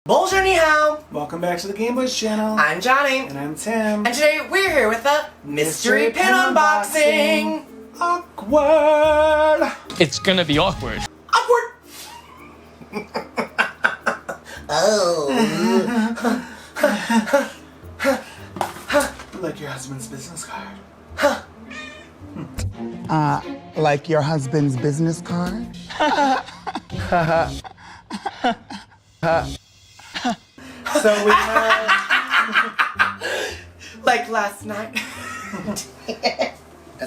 Bonjour, ni hao. Welcome back to the Gaymeboyz channel. I'm Johnny. And I'm Tim. And today we're here with a mystery pin unboxing. Awkward. It's gonna be awkward. Awkward. Oh. Like your husband's business card. Like your husband's business card? So we have... Like last night.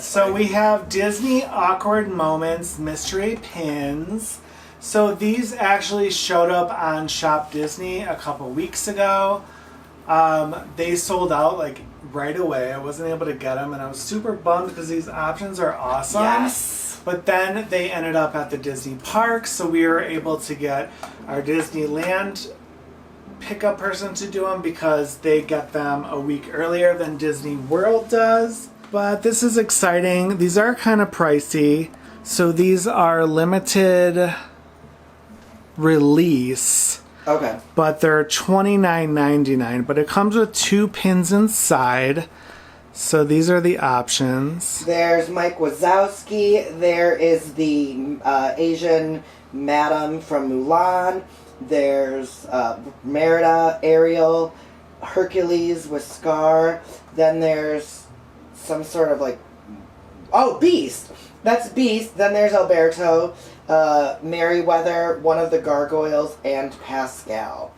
So we have Disney awkward moments, mystery pins. So these actually showed up on Shop Disney a couple weeks ago. They sold out like right away. I wasn't able to get them and I was super bummed because these options are awesome. Yes. But then they ended up at the Disney park, so we were able to get our Disneyland pickup person to do them because they get them a week earlier than Disney World does. But this is exciting. These are kind of pricey. So these are limited release. Okay. But they're $29.99. But it comes with 2 pins inside. So these are the options. There's Mike Wazowski. There is the Asian madam from Mulan. There's Merida, Ariel, Hercules with Scar. Then there's some sort of like... Oh, Beast! That's Beast. Then there's Alberto, Merryweather, one of the gargoyles, and Pascal.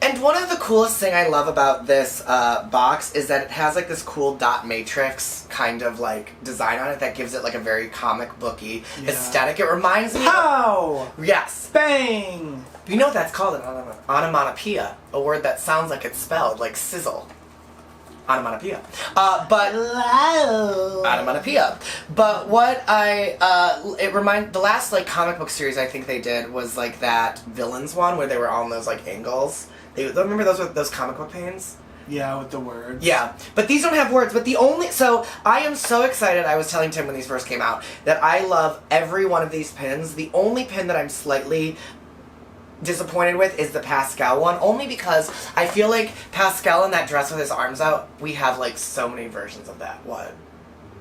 And one of the coolest thing I love about this box is that it has like this cool dot matrix kind of like design on it that gives it like a very comic booky aesthetic. It reminds me Pow! of... Yes. Bang! You know what that's called? An onomatopoeia. A word that sounds like it's spelled, like sizzle. Onomatopoeia. Onomatopoeia. But what the last like comic book series I think they did was like that villains one where they were all in those like angles. Remember those comic book pains? Yeah, with the words. Yeah, but these don't have words, but so I am so excited. I was telling Tim when these first came out that I love every one of these pins. The only pin that I'm slightly disappointed with is the Pascal one, only because I feel like Pascal in that dress with his arms out, we have like so many versions of that. What?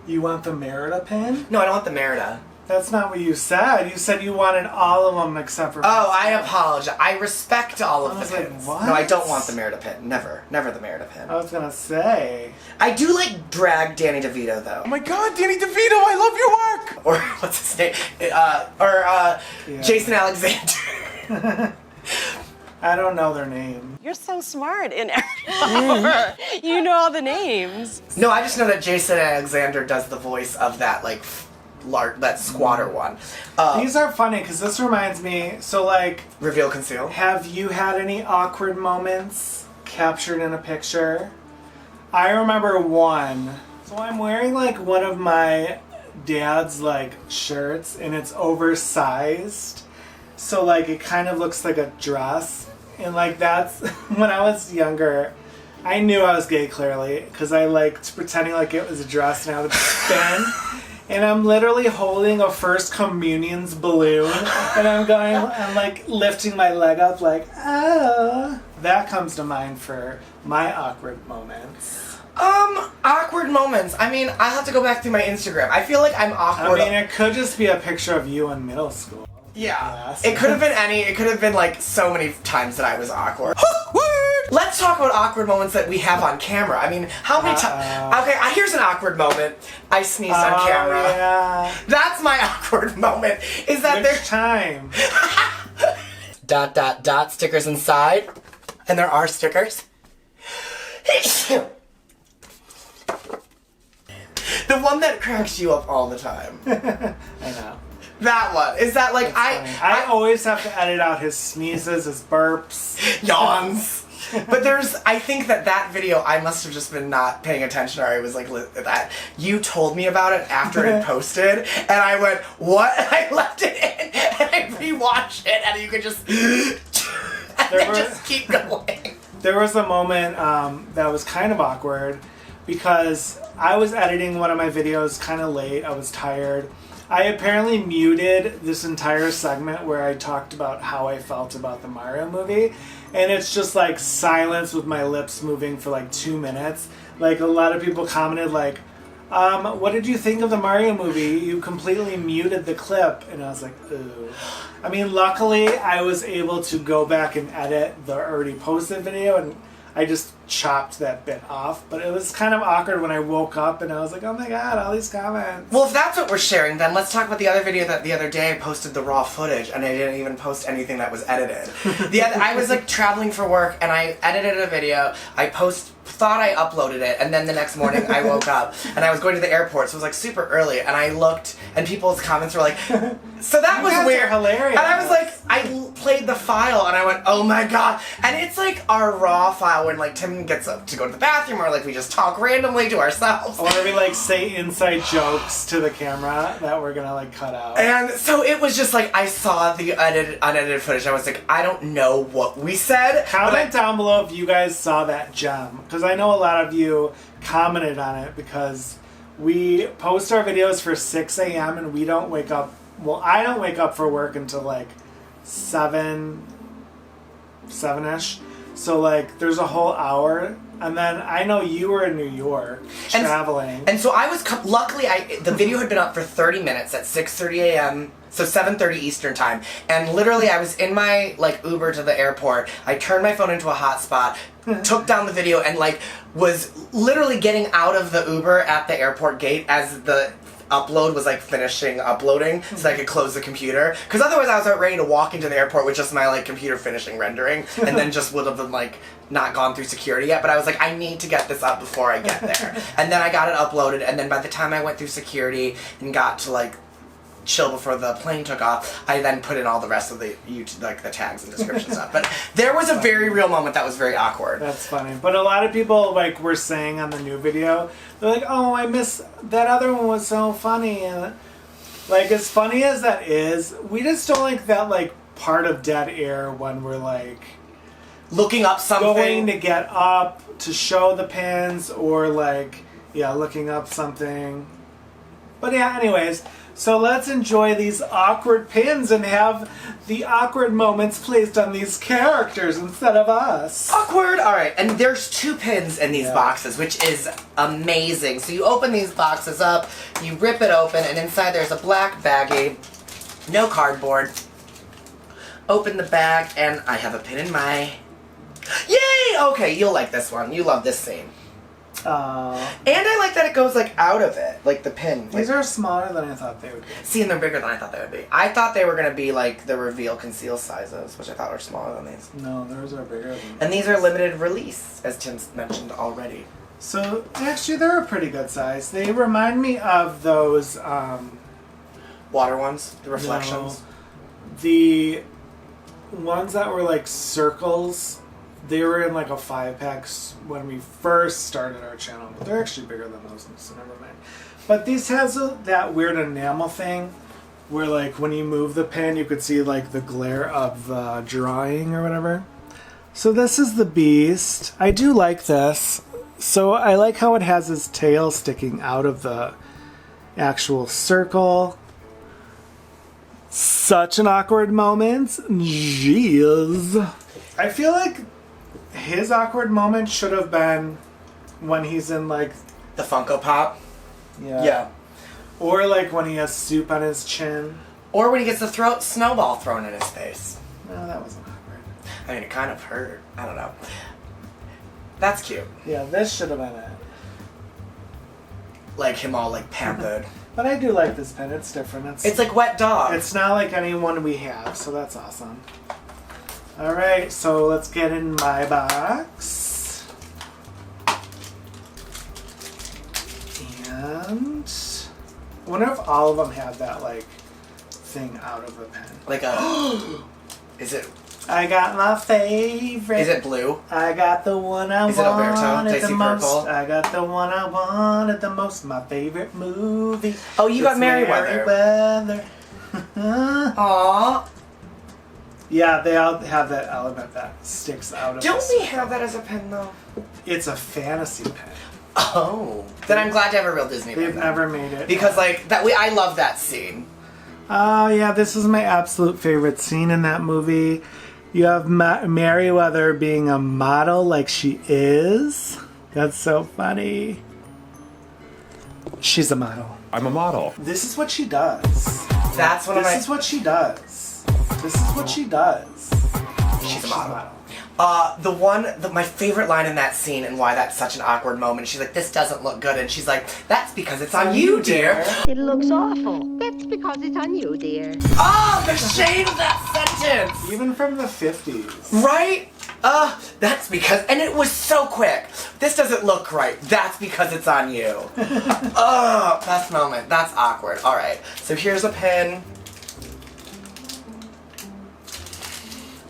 You want the Merida pin? No, I don't want the Merida. That's not what you said. You said you wanted all of them except for... Oh, I apologize. I respect all of the pins. Like, what? No, I don't want the Merida pin. Never. Never the Merida pin. I was gonna say. I do like drag Danny DeVito though. Oh my god, Danny DeVito, I love your work! Or what's his name? Jason Alexander. I don't know their name. You're so smart in Ariel. You know all the names. No, I just know that Jason Alexander does the voice of that like that squatter one. These are funny because this reminds me. So like, reveal, conceal. Have you had any awkward moments captured in a picture? I remember one. So I'm wearing like one of my dad's like shirts and it's oversized. So like it kind of looks like a dress. And like that's when I was younger, I knew I was gay clearly because I liked pretending like it was a dress and I would spin. And I'm literally holding a First Communion's balloon and I'm like lifting my leg up like, oh. That comes to mind for my awkward moments. Awkward moments. I mean, I'll have to go back through my Instagram. I feel like I'm awkward. I mean, it could just be a picture of you in middle school. Yeah. It could have been it could have been like so many times that I was awkward. Let's talk about awkward moments that we have on camera. I mean, how many times? Okay, here's an awkward moment. I sneezed on camera. Yeah. That's my awkward moment. Is that Which time? ... stickers inside. And there are stickers. The one that cracks you up all the time. I know. That one. Is that like I always have to edit out his sneezes, his burps. Yawns. But I think that video, I must have just been not paying attention, or I was like, that. You told me about it after it posted, and I went, what? And I left it in, and I rewatched it, and you could just, just keep going. There was a moment that was kind of awkward, because I was editing one of my videos kind of late, I was tired. I apparently muted this entire segment where I talked about how I felt about the Mario movie, and it's just like silence with my lips moving for like 2 minutes. Like a lot of people commented like, what did you think of the Mario movie? You completely muted the clip. And I was like, ooh. I mean, luckily I was able to go back and edit the already posted video, and I just chopped that bit off. But it was kind of awkward when I woke up and I was like, oh my god, all these comments. Well, if that's what we're sharing, then let's talk about the other video that the other day I posted the raw footage, and I didn't even post anything that was edited. I was like traveling for work, and I edited a video. Thought I uploaded it, and then the next morning I woke up and I was going to the airport, so it was like super early, and I looked and people's comments were like, so that was weird. Hilarious. And I was like, I played the file and I went, oh my god. And it's like our raw file when like Tim gets up to go to the bathroom, or like we just talk randomly to ourselves. Or we like say inside jokes to the camera that we're gonna like cut out. And so it was just like, I saw the unedited footage. I was like, I don't know what we said. Comment down below if you guys saw that gem, because I know a lot of you commented on it, because we post our videos for 6 a.m. and we don't wake up, well, I don't wake up for work until like 7-ish. So like there's a whole hour. And then I know you were in New York traveling. And so I was, luckily the video had been up for 30 minutes at 6:30 a.m., so 7:30 Eastern time. And literally I was in my like Uber to the airport. I turned my phone into a hotspot, took down the video, and like was literally getting out of the Uber at the airport gate as the upload was like finishing uploading, so I could close the computer. Because otherwise I was about ready to walk into the airport with just my like computer finishing rendering, and then just would have been like not gone through security yet. But I was like, I need to get this up before I get there. And then I got it uploaded, and then by the time I went through security and got to like chill before the plane took off, I then put in all the rest of the YouTube, like the tags and description stuff. But there was a very real moment that was very awkward. That's funny. But a lot of people like were saying on the new video, they're like, oh, I miss that other one, was so funny. And like, as funny as that is, we just don't like that like part of dead air when we're like looking up something, going to get up to show the pins, or like looking up something. But yeah, anyways, so let's enjoy these awkward pins and have the awkward moments placed on these characters instead of us. Awkward! Alright, and there's 2 pins in these boxes, which is amazing. So you open these boxes up, you rip it open, and inside there's a black baggie, no cardboard. Open the bag, and I have a pin in my... Yay! Okay, you'll like this one. You love this scene. And I like that it goes like out of it, like the pin. These are smaller than I thought they would be. See, and they're bigger than I thought they would be. I thought they were going to be like the reveal conceal sizes, which I thought were smaller than these. No, those are bigger than And these are limited release, as Tim mentioned already. So, actually, they're a pretty good size. They remind me of those, water ones? The reflections? No, the ones that were like circles. They were in like a 5-pack when we first started our channel, but they're actually bigger than those, so never mind. But these has that weird enamel thing where like when you move the pen you could see like the glare of the drawing or whatever. So this is the Beast. I do like this. So I like how it has his tail sticking out of the actual circle. Such an awkward moment. Jeez. I feel like his awkward moment should have been when he's in like The Funko Pop? Yeah. Or like when he has soup on his chin. Or when he gets the snowball thrown in his face. No, that wasn't awkward. I mean, it kind of hurt. I don't know. That's cute. Yeah, this should have been it. Like him all like pampered. But I do like this pen. It's different. It's like Wet Dog. It's not like any one we have, so that's awesome. Alright, so let's get in my box. And I wonder if all of them have that like thing out of the pen. Like a... Is it... I got my favorite. Is it blue? I got the one I Is it Alberto? wanted Daisy the most. Purple? I got the one I wanted the most. My favorite movie. Oh, you got Merryweather. Merryweather. Aww. Yeah, they all have that element that sticks out of Don't the we have that as a pen though? It's a fantasy pen. Oh. Then I'm glad to have a real Disney They've movie. never made it. Because like I love that scene. Oh yeah, this is my absolute favorite scene in that movie. You have Merryweather being a model like she is. That's so funny. She's a model. I'm a model. This is what she does. That's one of my... This is what she does. This is what she does. She's a model. My favorite line in that scene and why that's such an awkward moment, she's like, this doesn't look good, and she's like, that's because it's on you, dear. It looks awful. That's because it's on you, dear. Oh, the shade of that sentence! Even from the 50s. Right? That's because, and it was so quick. This doesn't look right. That's because it's on you. Best moment. That's awkward. All right, so here's a pin.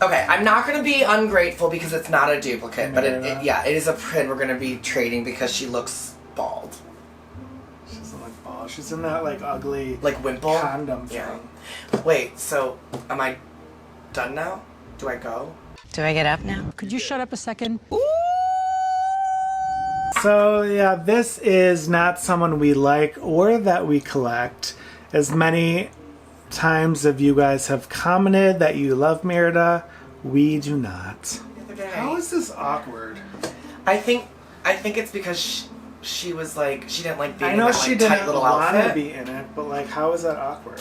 Okay, I'm not gonna be ungrateful because it's not a duplicate, but it is a pin we're gonna be trading because she looks bald. She doesn't look bald. She's in that like ugly Like wimple? condom thing. Yeah. Wait, so am I done now? Do I go? Do I get up now? Could you shut up a second? So yeah, this is not someone we like or that we collect. As many times of you guys have commented that you love Merida, we do not. How is this awkward? I think it's because she was like, she didn't like being I know in that she like, tight didn't little want to outfit. be in it, but like, how is that awkward?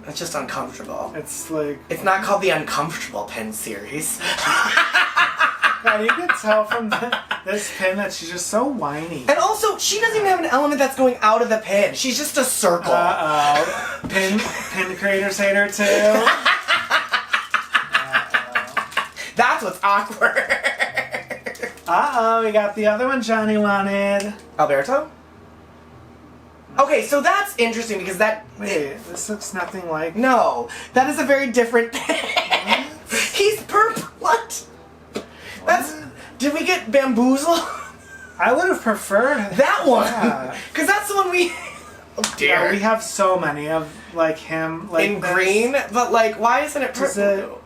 It's just uncomfortable. It's like, It's not called the Uncomfortable Pin series. God, you can tell from this pin that she's just so whiny. And also, she doesn't even have an element that's going out of the pin. She's just a circle. Uh-oh. Pin creators hate her too. That's what's awkward. Uh-oh, we got the other one Johnny wanted. Alberto? Okay, so that's interesting because that... Wait, this looks nothing like... No, that is a very different pin. He's purple. What? That's... Did we get bamboozled? I would have preferred That one. Yeah. Because that's the one we... Oh, dear. Yeah, we have so many of like him like in this. green, but like, why isn't it purple?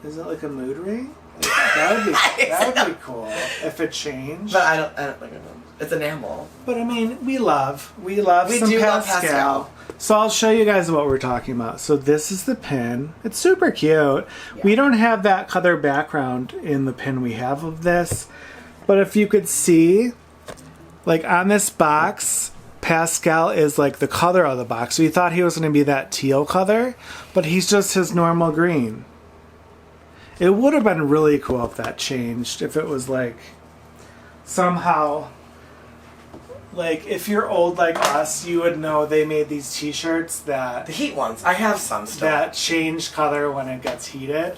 Is it like a mood ring? That would be cool if it changed. But I don't think it is. It's enamel. But I mean, we love We some do love Pascal. Pascal. So I'll show you guys what we're talking about. So this is the pin. It's super cute. Yeah. We don't have that color background in the pin we have of this. But if you could see, like on this box, Pascal is like the color of the box. So we thought he was going to be that teal color, but he's just his normal green. It would have been really cool if that changed, if it was like somehow, like if you're old like us, you would know they made these t-shirts that The heat ones. I have some still. that change color when it gets heated.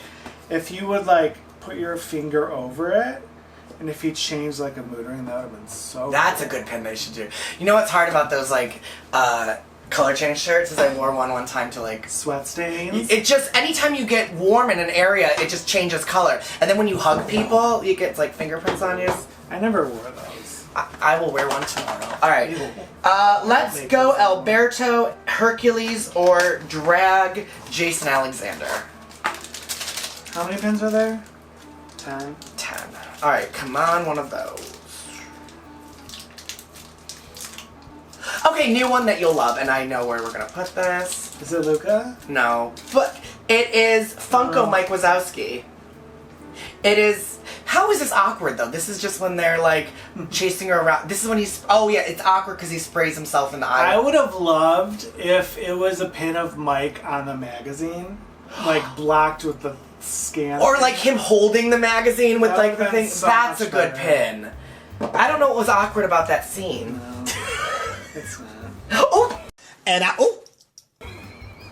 If you would like put your finger over it, and if he changed like a mood ring, that would have been so That's cool. a good pin they should do. You know what's hard about those like color change shirts is I wore one time to like Sweat stains. it just anytime you get warm in an area it just changes color and then when you hug people you get like fingerprints on you. I never wore those. I will wear one tomorrow. All right, let's go Alberto, Hercules, or drag Jason Alexander. How many pins are there? 10. 10. All right, come on, one of those. Okay, new one that you'll love, and I know where we're gonna put this. Is it Luca? No, but it is Funko Mike Wazowski. It is. How is this awkward though? This is just when they're like chasing her around. This is when he's. Oh yeah, it's awkward because he sprays himself in the eye. I would have loved if it was a pin of Mike on the magazine, like blocked with the scan. Or like him holding the magazine with That like the would've been thing. so That's a much good better. pin. I don't know what was awkward about that scene. No, it's not. Oh, and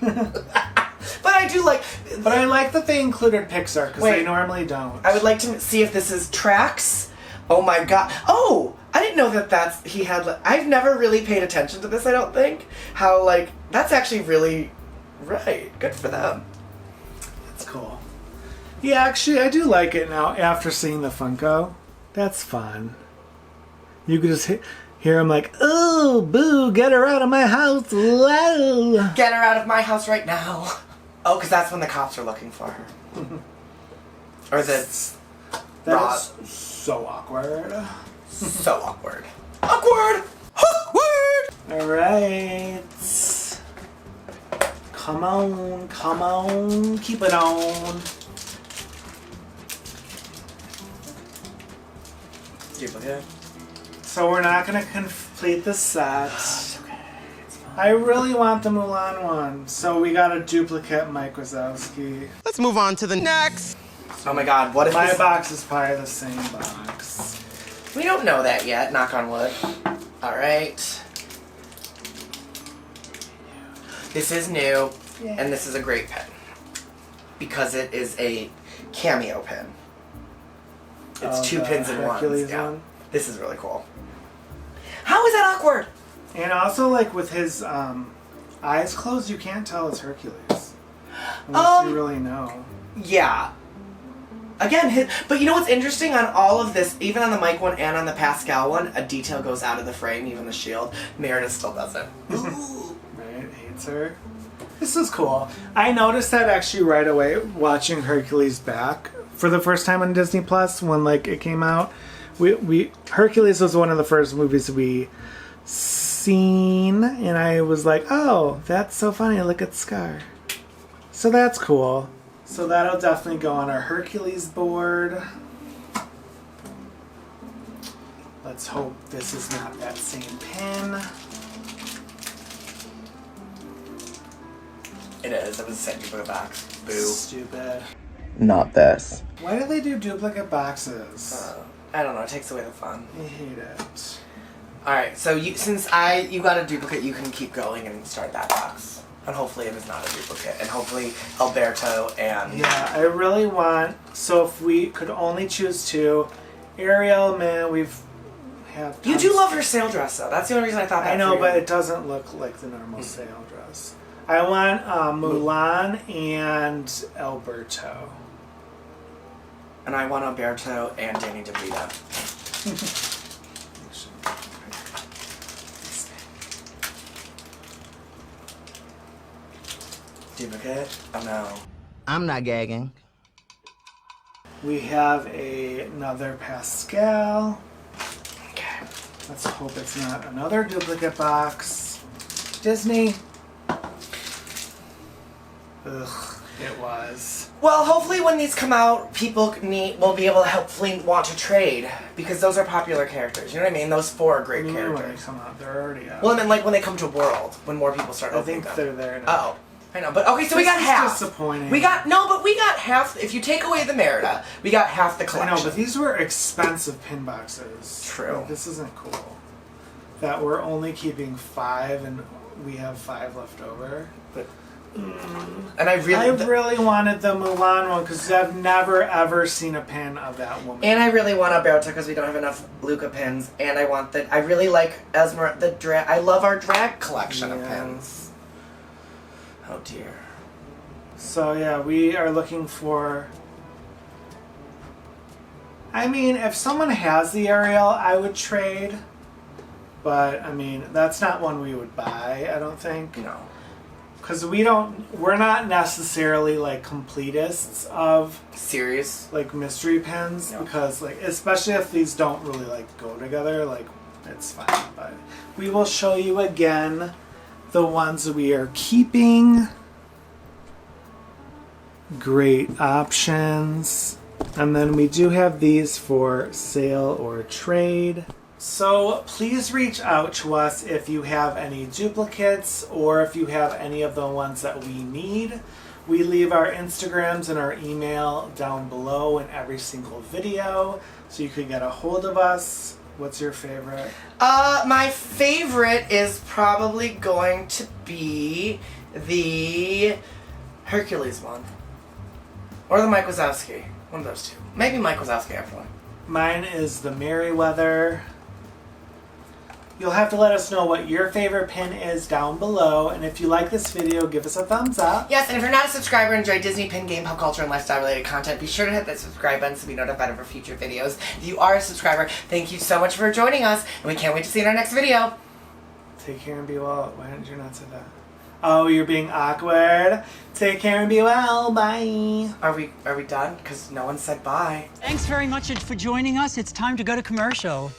but I do like. But I like that they included Pixar because Wait. they normally don't. I would like to see if this is tracks. Oh my god. Oh, I didn't know that he had. I've never really paid attention to this. I don't think how like that's actually really right. Good for them. It's cool. Yeah, actually, I do like it now after seeing the Funko. That's fun. You could just hear him like, "Oh, boo! Get her out of my house!" Whoa. Get her out of my house right now. Oh, because that's when the cops are looking for her. Or the That is so awkward. So awkward. Awkward! Awkward! Alright. Come on, keep it on. Duplicate. So we're not gonna complete the set. It's okay. It's fine. I really want the Mulan one, so we got a duplicate Mike Wazowski. Let's move on to the next. Oh my god, what if My this... box is probably the same box. We don't know that yet, knock on wood. Alright. This is new, and this is a great pen. Because it is a cameo pen. It's two the pins in one. Hercules Yeah. one. This is really cool. How is that awkward? And also, like, with his eyes closed, you can't tell it's Hercules. Unless you really know. Yeah. Again, but you know what's interesting on all of this, even on the Mike one and on the Pascal one, a detail goes out of the frame, even the shield. Merida still doesn't. Right? Hates her. This is cool. I noticed that actually right away watching Hercules back for the first time on Disney Plus when like it came out. We Hercules was one of the first movies we seen, and I was like, oh, that's so funny. Look at Scar. So that's cool. So that'll definitely go on our Hercules board. Let's hope this is not that same pin. It is. It was a set duplicate box. Boo. Stupid. Not this. Why do they do duplicate boxes? I don't know. It takes away the fun. I hate it. All right. So you got a duplicate, you can keep going and start that box. And hopefully it is not a duplicate. And hopefully Alberto and... Yeah, I really want... So if we could only choose two... Ariel, man, have... You do love her sail dress, though. That's the only reason I thought that. I know, for but you. it doesn't look like the normal sail dress. I want Mulan and Alberto. And I want Alberto and Danny DeVito. Duplicate? Oh no. I'm not gagging. We have another Pascal. Okay. Let's hope it's not another duplicate box. Disney. Ugh, it was. Well, hopefully when these come out, people will be able to hopefully want to trade. Because those are popular characters. You know what I mean? Those four are great When they characters. come out, they're already out. Well, I mean, like when they come to World, when more people start I opening think them. they're there now. Oh. I know, but okay, so we This got is half. disappointing. We got half. If you take away the Merida, we got half the I collection. know, but these were expensive pin boxes. True. Like, this isn't cool. That we're only keeping 5 and we have 5 left over. But and I really wanted the Mulan one because I've never ever seen a pin of that woman. And I really want Alberto because we don't have enough Luca pins. And I want that. I really like Esmeralda. I love our drag collection of pins. Oh dear. So yeah, we are looking for... I mean, if someone has the Ariel, I would trade. But, I mean, that's not one we would buy, I don't think. No. Because we're not necessarily, like, completists of... Serious? Like, mystery pins. No. Because, like, especially if these don't really, like, go together, like, it's fine. But we will show you again the ones we are keeping. Great options. And then we do have these for sale or trade. So please reach out to us if you have any duplicates or if you have any of the ones that we need. We leave our Instagrams and our email down below in every single video so you could get a hold of us. What's your favorite? My favorite is probably going to be the Hercules one. Or the Mike Wazowski. One of those two. Maybe Mike Wazowski actually. Mine is the Merryweather. You'll have to let us know what your favorite pin is down below, and if you like this video, give us a thumbs up. Yes, and if you're not a subscriber and enjoy Disney, pin, game, pop culture, and lifestyle related content, be sure to hit that subscribe button to be notified of our future videos. If you are a subscriber, thank you so much for joining us, and we can't wait to see you in our next video. Take care and be well. Why didn't you not say that? Oh, you're being awkward. Take care and be well. Bye. Are we done? Because no one said bye. Thanks very much for joining us. It's time to go to commercial.